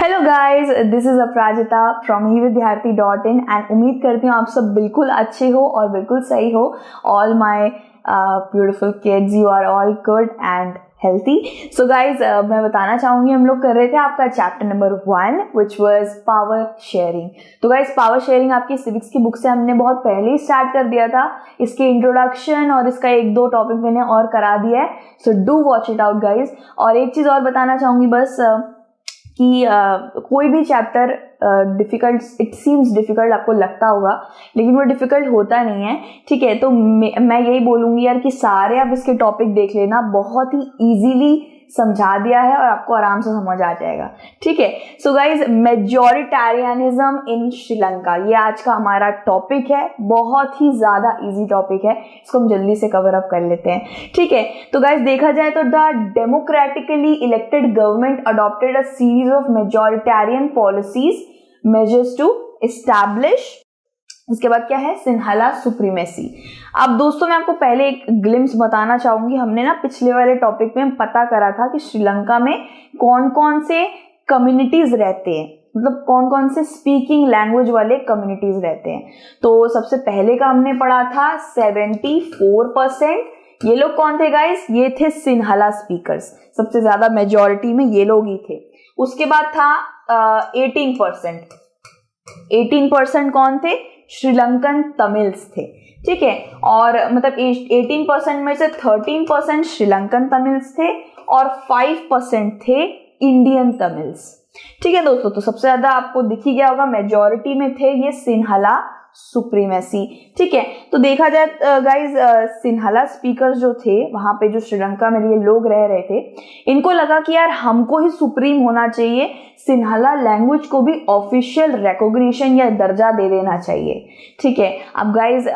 Hello guys, this is Aparajita from evidyarthi.in and उम्मीद करती हूँ आप सब बिल्कुल अच्छे हो और बिल्कुल सही हो। All my beautiful kids, you are all good and healthy. So guys, मैं बताना चाहूंगी, हम लोग कर रहे थे आपका chapter number 1 which was power sharing. तो गाइज, पावर शेयरिंग आपकी सिविक्स की बुक से हमने बहुत पहले ही स्टार्ट कर दिया था। इसके इंट्रोडक्शन और इसका एक दो टॉपिक मैंने और करा दिया है, so do watch it out guys. और एक चीज और बताना चाहूंगी बस, कि कोई भी chapter difficult, it seems difficult आपको लगता होगा, लेकिन वो डिफिकल्ट होता नहीं है, ठीक है। तो मैं यही बोलूंगी यार कि सारे आप इसके टॉपिक देख लेना, बहुत ही इजीली समझा दिया है और आपको आराम से समझ आ जाएगा, ठीक है। सो गाइज, मेजॉरिटेरियनिज्म इन श्रीलंका, ये आज का हमारा टॉपिक है। बहुत ही ज्यादा इजी टॉपिक है, इसको हम जल्दी से कवर अप कर लेते हैं, ठीक है। तो गाइज, देखा जाए तो the democratically elected government adopted a series of majoritarian policies measures to establish, इसके बाद क्या है, सिन्हाला सुप्रीमेसी। अब दोस्तों, मैं आपको पहले एक ग्लिम्स बताना चाहूंगी। हमने ना पिछले वाले टॉपिक में पता करा था कि श्रीलंका में कौन कौन से कम्युनिटीज रहते हैं, मतलब कौन कौन से स्पीकिंग लैंग्वेज वाले कम्युनिटीज रहते हैं। तो सबसे पहले का हमने पढ़ा था 74%। ये लोग कौन थे गाइस? ये थे सिन्हाला स्पीकर्स, सबसे ज्यादा मेजॉरिटी में ये लोग ही थे। उसके बाद था 18% कौन थे? श्रीलंकन तमिल्स थे, ठीक है। और मतलब 18% में से 13% श्रीलंकन तमिल्स थे और 5% थे इंडियन तमिल्स, ठीक है दोस्तों। तो सबसे ज्यादा आपको दिख ही गया होगा, मेजॉरिटी में थे ये सिन्हाला सुप्रीमेसी, ठीक है। तो देखा जाए गाइज, सिन्हाला स्पीकर्स जो थे वहां पे, जो श्रीलंका में ये लोग रह रहे थे, इनको लगा कि यार हमको ही सुप्रीम होना चाहिए, सिन्हाला लैंग्वेज को भी ऑफिशियल रिकॉग्निशन या दर्जा दे देना चाहिए, ठीक है। अब गाइज,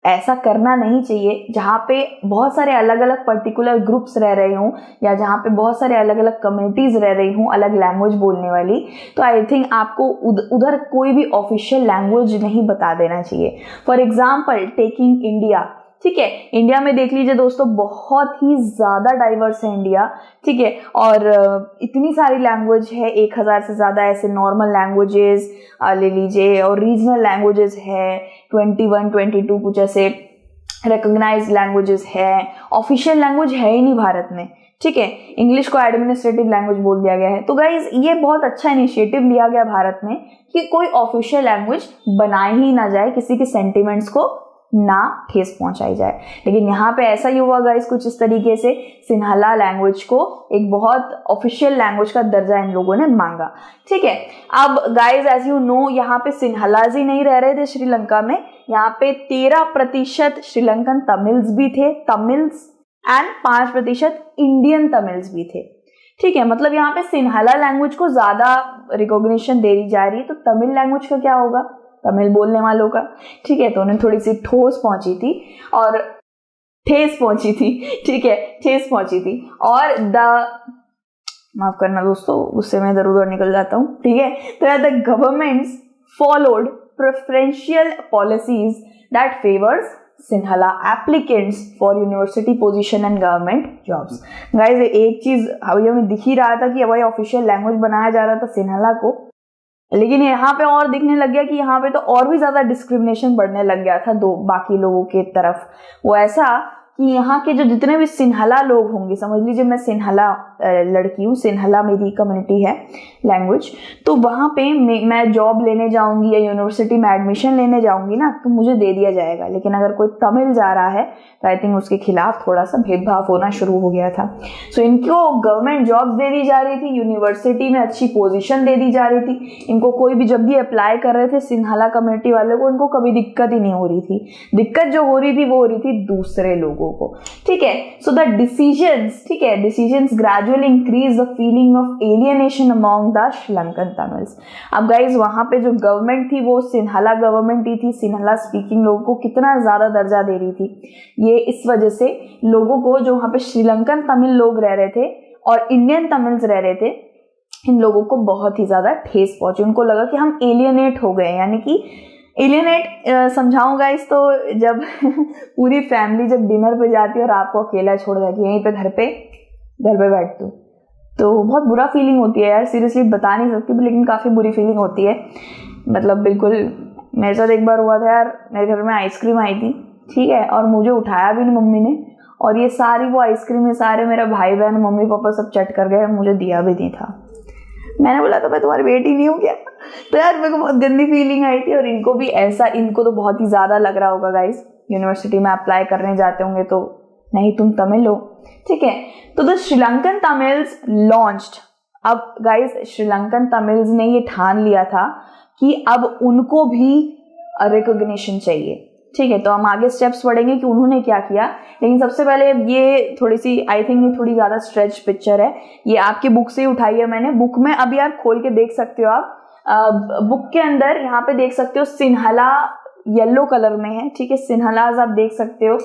ऐसा करना नहीं चाहिए जहाँ पे बहुत सारे अलग अलग पर्टिकुलर ग्रुप्स रह रहे हों, या जहाँ पे बहुत सारे अलग अलग कम्युनिटीज रह रही हों अलग लैंग्वेज बोलने वाली। तो आई थिंक आपको उधर कोई भी ऑफिशियल लैंग्वेज नहीं बता देना चाहिए। फॉर एग्जाम्पल, टेकिंग इंडिया, ठीक है। इंडिया में देख लीजिए दोस्तों, बहुत ही ज्यादा डाइवर्स है इंडिया, ठीक है। और इतनी सारी लैंग्वेज है, 1000 से ज्यादा ऐसे नॉर्मल लैंग्वेजेस ले लीजिए, और रीजनल लैंग्वेजेस है 21, 22 कुछ ऐसे रिकॉग्नाइज्ड लैंग्वेजेस है। ऑफिशियल लैंग्वेज है ही नहीं भारत में, ठीक है। इंग्लिश को एडमिनिस्ट्रेटिव लैंग्वेज बोल दिया गया है। तो गाइज, ये बहुत अच्छा इनिशिएटिव लिया गया भारत में कि कोई ऑफिशियल लैंग्वेज बनाई ही ना जाए, किसी के सेंटिमेंट्स को ना ठेस पहुंचाई जाए। लेकिन यहाँ पे ऐसा ही हुआ गाइस, कुछ इस तरीके से सिन्हाला लैंग्वेज को एक बहुत ऑफिशियल लैंग्वेज का दर्जा इन लोगों ने मांगा, ठीक है। अब गाइस, एज यू नो, यहाँ पे सिन्हालाज ही नहीं रह रहे थे श्रीलंका में, यहाँ पे 13% श्रीलंकन तमिल्स भी थे, तमिल्स, एंड 5% इंडियन तमिल्स भी थे, ठीक है। मतलब यहाँ पे सिन्हाला लैंग्वेज को ज्यादा रिकॉग्निशन दे दी जा रही है, तो तमिल लैंग्वेज का क्या होगा, तमिल बोलने वालों का, ठीक है। तो उन्हें थोड़ी सी ठोस पहुंची थी और ठेस पहुंची थी, ठीक है, ठेस पहुंची थी। और माफ करना दोस्तों, उससे मैं इधर उधर निकल जाता हूं, ठीक है। तो the governments followed preferential policies that favours Sinhala applicants for university position and government jobs. Guys, एक चीज हमें दिख ही रहा था कि भाई ऑफिशियल लैंग्वेज बनाया जा रहा था सिन्हाला को, लेकिन यहाँ पे और दिखने लग गया कि यहाँ पे तो और भी ज्यादा डिस्क्रिमिनेशन बढ़ने लग गया था दो बाकी लोगों के तरफ। वो ऐसा कि यहाँ के जो जितने भी सिन्हाला लोग होंगे, समझ लीजिए मैं सिन्हाला लड़की हूँ, सिन्हाला मेरी कम्युनिटी है लैंग्वेज, तो वहाँ पे मैं जॉब लेने जाऊंगी या यूनिवर्सिटी में एडमिशन लेने जाऊंगी ना, तो मुझे दे दिया जाएगा। लेकिन अगर कोई तमिल जा रहा है तो आई थिंक उसके खिलाफ थोड़ा सा भेदभाव होना शुरू हो गया था। सो इनको गवर्नमेंट जॉब्स दे दी जा रही थी, यूनिवर्सिटी में अच्छी पोजिशन दे दी जा रही थी, इनको कोई भी जब भी अप्लाई कर रहे थे सिन्हाला कम्युनिटी वालों को, इनको कभी दिक्कत ही नहीं हो रही थी। दिक्कत जो हो रही थी वो हो रही थी दूसरे लोगों को, ठीक है। सो द डिसीजंस, ठीक है, decisions gradually increase the feeling of alienation among the Sri Lankan Tamils. अब गाइज, वहां पे जो गवर्नमेंट थी वो सिन्हाला गवर्नमेंट ही थी, सिन्हाला स्पीकिंग लोगों को कितना ज्यादा दर्जा दे रही थी। ये इस वजह से लोगों को, जो वहां पे श्रीलंकन तमिल लोग रह रहे थे और इंडियन तमिल्स रह रहे थे, इन लोगों को बहुत ही ज्यादा ठेस पहुंची। उनको लगा कि हम एलियनेट हो गए, यानी कि एलियनेट समझाऊंगा इस, तो जब पूरी फैमिली जब डिनर पे जाती है और आपको अकेला छोड़ जाती है, यहीं पे घर पे बैठ दो, तो बहुत बुरा फीलिंग होती है यार, सीरियसली बता नहीं सकती, लेकिन काफ़ी बुरी फीलिंग होती है। मतलब बिल्कुल मेरे साथ एक बार हुआ था यार, मेरे घर में आइसक्रीम आई थी, ठीक है, और मुझे उठाया भी नहीं मम्मी ने, और ये सारी वो आइसक्रीम है सारे मेरा भाई बहन मम्मी पापा सब चट कर गए, मुझे दिया भी नहीं था। मैंने बोला तो मैं तुम्हारी बेटी नहीं हूँ क्या? तो यार मेरे को बहुत गंदी फीलिंग आई थी। और इनको भी ऐसा, इनको तो बहुत ही ज़्यादा लग रहा होगा गाइस, यूनिवर्सिटी में अप्लाई करने जाते होंगे तो नहीं तुम तमिल हो, ठीक है। तो द श्रीलंकन तमिल्स लॉन्च्ड। अब गाइस श्रीलंकन तमिल्स ने ये ठान लिया था कि अब उनको भी रिकॉग्निशन चाहिए, ठीक है। तो हम आगे स्टेप्स पढ़ेंगे कि उन्होंने क्या किया, लेकिन सबसे पहले ये थोड़ी सी, आई थिंक ये थोड़ी ज़्यादा स्ट्रेच पिक्चर है, ये आपकी बुक से ही उठाई है मैंने। बुक में अभी यार खोल के देख सकते हो आप, बुक के अंदर यहाँ पे देख सकते हो सिन्हला येलो कलर में है, ठीक है। सिन्हलाज आप देख सकते हो,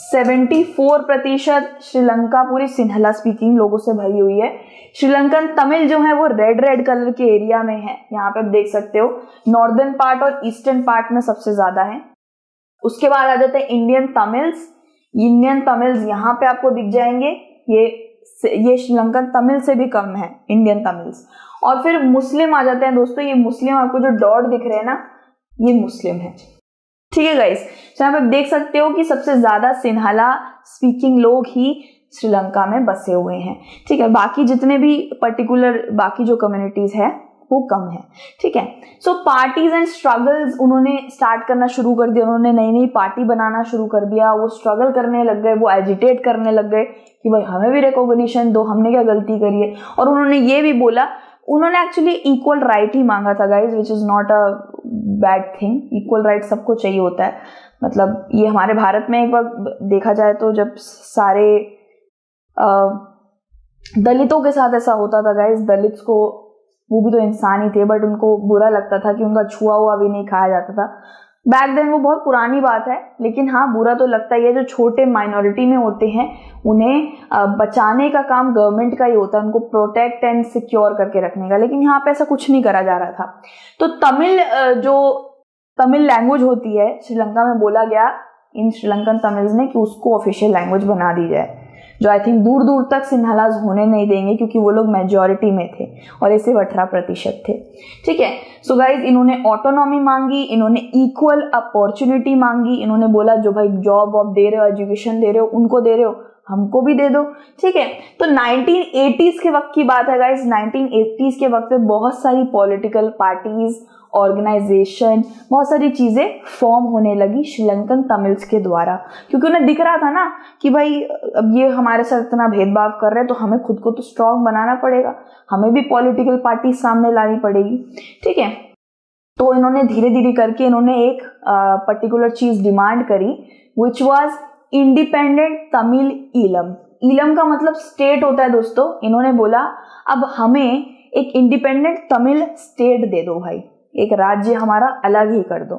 74% श्रीलंका पूरी सिन्हला स्पीकिंग लोगों से भरी हुई है। श्रीलंकन तमिल जो है वो रेड कलर के एरिया में है, यहाँ पे आप देख सकते हो, नॉर्दर्न पार्ट और ईस्टर्न पार्ट में सबसे ज्यादा है। उसके बाद आ जाते हैं इंडियन तमिल्स। इंडियन तमिल्स यहाँ पे आपको दिख जाएंगे, ये श्रीलंकन तमिल से भी कम है इंडियन तमिल्स। और फिर मुस्लिम आ जाते हैं दोस्तों, ये मुस्लिम आपको जो डॉट दिख रहे हैं ना, ये मुस्लिम है, ठीक है गाइस। तो यहाँ पे देख सकते हो कि सबसे ज्यादा सिन्हला स्पीकिंग लोग ही श्रीलंका में बसे हुए हैं, ठीक है। बाकी जितने भी पर्टिकुलर बाकी जो कम्युनिटीज है वो कम है, ठीक है। सो पार्टीज एंड स्ट्रगल्स उन्होंने स्टार्ट करना शुरू कर दिया, उन्होंने नई नई पार्टी बनाना शुरू कर दिया, वो स्ट्रगल करने लग गए, वो एजिटेट करने लग गए कि भाई हमें भी रिकॉग्निशन दो, हमने क्या गलती करी है। और उन्होंने ये भी बोला, उन्होंने एक्चुअली इक्वल राइट ही मांगा था guys, which is not a bad thing. Equal right सबको चाहिए होता है, मतलब ये हमारे भारत में एक बार देखा जाए तो जब सारे दलितों के साथ ऐसा होता था गाइज, दलित को, वो भी तो इंसान ही थे, बट उनको बुरा लगता था कि उनका छुआ हुआ भी नहीं खाया जाता था। बैक देन वो बहुत पुरानी बात है, लेकिन हाँ बुरा तो लगता ही है। जो छोटे माइनॉरिटी में होते हैं उन्हें बचाने का काम गवर्नमेंट का ही होता है, उनको प्रोटेक्ट एंड सिक्योर करके रखने का, लेकिन यहाँ पे ऐसा कुछ नहीं करा जा रहा था। तो तमिल जो तमिल लैंग्वेज होती है श्रीलंका में, बोला गया इन श्रीलंकन तमिल्स ने कि उसको ऑफिशियल लैंग्वेज बना दी जाए, जो आई थिंक दूर दूर तक सिन्हलाज होने नहीं देंगे क्योंकि वो लोग मेजॉरिटी में थे और ये सिर्फ 18% थे, ठीक है। सो गाइज इन्होंने ऑटोनॉमी मांगी, इन्होंने इक्वल अपॉर्चुनिटी मांगी, इन्होंने बोला जो भाई जॉब वॉब दे रहे हो, एजुकेशन दे रहे हो, उनको दे रहे हो, हमको भी दे दो, ठीक है। तो 1980s के वक्त की बात है गाइज। 1980s के वक्त में बहुत सारी पॉलिटिकल पार्टीज, ऑर्गेनाइजेशन, बहुत सारी चीजें फॉर्म होने लगी श्रीलंकन तमिल्स के द्वारा, क्योंकि उन्हें दिख रहा था ना कि भाई अब ये हमारे साथ इतना भेदभाव कर रहे हैं तो हमें खुद को तो स्ट्रांग बनाना पड़ेगा, हमें भी पॉलिटिकल पार्टी सामने लानी पड़ेगी, ठीक है। तो इन्होंने धीरे धीरे करके इन्होंने एक पर्टिकुलर चीज डिमांड करी, which was independent Tamil Eelam. Eelam का मतलब स्टेट होता है दोस्तों। इन्होंने बोला अब हमें एक इंडिपेंडेंट तमिल स्टेट दे दो भाई, एक राज्य हमारा अलग ही कर दो,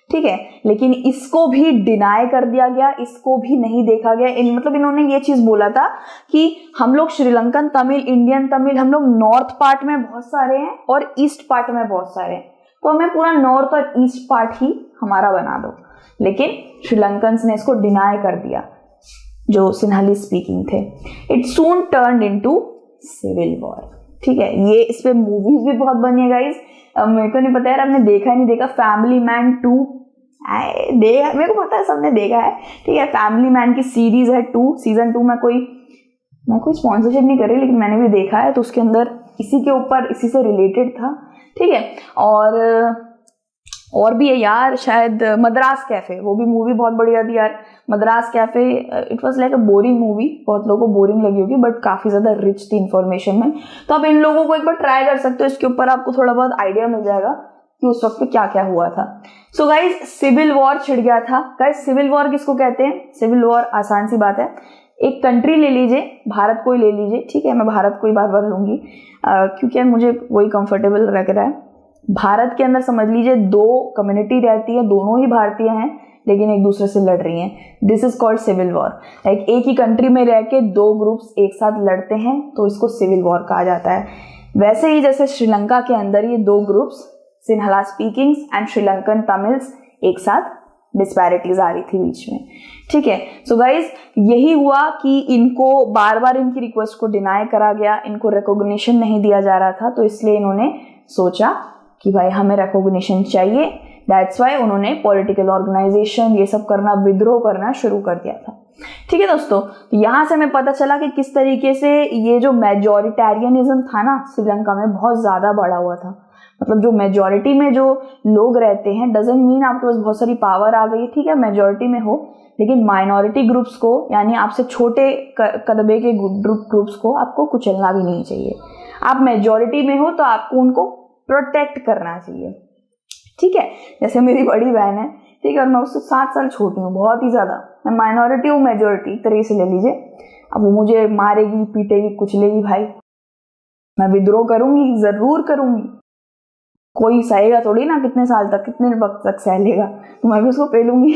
ठीक है। लेकिन इसको भी डिनाई कर दिया गया, इसको भी नहीं देखा गया। मतलब इन्होंने ये चीज बोला था कि हम लोग श्रीलंकन तमिल, इंडियन तमिल, हम लोग नॉर्थ पार्ट में बहुत सारे हैं और ईस्ट पार्ट में बहुत सारे हैं, तो हमें पूरा नॉर्थ और ईस्ट पार्ट ही हमारा बना दो। लेकिन श्रीलंकन्स ने इसको डिनाई कर दिया, जो सिन्हली स्पीकिंग थे। It soon turned into civil war, ठीक है। ये इस पे मूवीज भी बहुत बनी है गाइज, मेरे को नहीं पता यार आपने देखा नहीं देखा, फैमिली मैन 2 देखा, मेरे को पता है सबने देखा है, ठीक है। फैमिली मैन की सीरीज है 2, सीजन 2 में मैं कोई स्पॉन्सरशिप नहीं कर रही, लेकिन मैंने भी देखा है, तो उसके अंदर इसी के ऊपर, इसी से रिलेटेड था, ठीक है। और भी है यार, शायद मद्रास कैफे, वो भी मूवी बहुत बढ़िया थी यार, Madras cafe. It was like a boring movie, बहुत लोगों को बोरिंग लगी होगी, बट काफी ज्यादा रिच थी इन्फॉर्मेशन में। तो आप इन लोगों को एक बार ट्राई कर सकते हो, इसके ऊपर आपको थोड़ा बहुत आइडिया मिल जाएगा कि उस वक्त पे क्या क्या हुआ था। सो गाइज सिविल वॉर छिड़ गया था। गाइज सिविल वॉर किसको कहते हैं? सिविल वॉर आसान सी बात है, एक कंट्री ले लीजिए, भारत को ही ले लीजिए, ठीक है। मैं भारत को ही बार बार लूंगी क्योंकि मुझे वही कंफर्टेबल लग रहा है। भारत के अंदर समझ लीजिए 2 कम्युनिटी रहती है, दोनों ही भारतीय हैं लेकिन एक दूसरे से लड़ रही हैं। This is called civil war. Like एक ही कंट्री में रह के 2 ग्रुप्स एक साथ लड़ते हैं तो इसको सिविल वॉर कहा जाता है। वैसे ही जैसे श्रीलंका के अंदर ये 2 ग्रुप्स, सिन्हला स्पीकिंग्स एंड श्रीलंकन तमिल्स, एक साथ डिस्पैरिटीज आ रही थी बीच में, ठीक है। सो गाइज यही हुआ कि इनको बार बार इनकी रिक्वेस्ट को डिनाई करा गया, इनको रिकॉग्निशन नहीं दिया जा रहा था, तो इसलिए इन्होंने सोचा कि भाई हमें रिकॉग्निशन चाहिए। दैट्स वाई उन्होंने पॉलिटिकल ऑर्गेनाइजेशन ये सब करना, विद्रोह करना शुरू कर दिया था, ठीक है दोस्तों। यहां से हमें पता चला कि किस तरीके से ये जो मेजॉरिटेरियनिज्म था ना श्रीलंका में बहुत ज्यादा बढ़ा हुआ था। मतलब जो मेजॉरिटी में जो लोग रहते हैं डजंट मीन आपके पास बहुत सारी पावर आ गई, ठीक है, मेजॉरिटी में हो, लेकिन माइनॉरिटी ग्रुप्स को यानी आपसे छोटे कदबे के ग्रुप्स को आपको कुचलना भी नहीं चाहिए। आप मेजॉरिटी में हो तो आपको उनको प्रोटेक्ट करना चाहिए, ठीक है। जैसे मेरी बड़ी बहन है, ठीक है, और मैं उससे 7 साल छोटी हूँ, बहुत ही ज्यादा। मैं माइनॉरिटी हूँ, मेजॉरिटी तरह से ले लीजिए। अब वो मुझे मारेगी, पीटेगी, कुचलेगी, भाई मैं विद्रोह करूंगी, जरूर करूंगी। कोई सहेगा थोड़ी ना, कितने साल तक, कितने वक्त तक सह लेगा, तो मैं भी उसको पेलूंगी।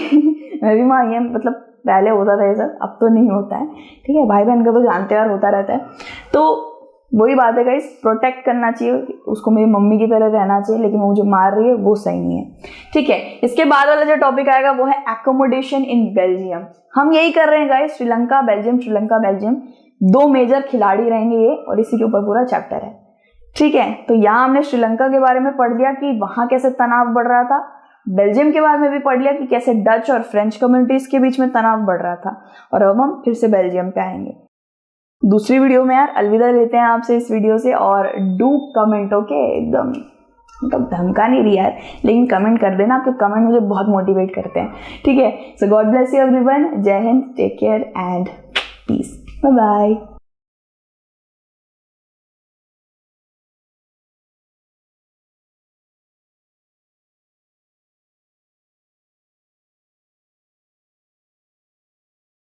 मैं भी माँ, ये मतलब पहले होता था ये सब, अब तो नहीं होता है, ठीक है। भाई बहन का तो जानते यार होता रहता है। तो वही बात है गाइस, प्रोटेक्ट करना चाहिए उसको, मेरी मम्मी की तरह रहना चाहिए, लेकिन वो मुझे मार रही है वो सही नहीं है, ठीक है। इसके बाद वाला जो टॉपिक आएगा वो है एकोमोडेशन इन बेल्जियम। हम यही कर रहे हैं guys, Sri Lanka Belgium, Sri Lanka Belgium, 2 major खिलाड़ी रहेंगे ये, और इसी के ऊपर पूरा चैप्टर है, ठीक है। तो यहाँ हमने श्रीलंका के बारे में पढ़ लिया कि वहां कैसे तनाव बढ़ रहा था, बेल्जियम के बारे में भी पढ़ लिया कि कैसे डच और फ्रेंच कम्युनिटीज के बीच में तनाव बढ़ रहा था, और अब हम फिर से बेल्जियम पे आएंगे दूसरी वीडियो में। यार अलविदा लेते हैं आपसे इस वीडियो से, और डू कमेंट, ओके। एकदम मतलब धमका नहीं रही यार, लेकिन कमेंट कर देना, आपके कमेंट मुझे बहुत मोटिवेट करते हैं, ठीक है। So God bless you everyone, जय हिंद, take care and peace, bye bye.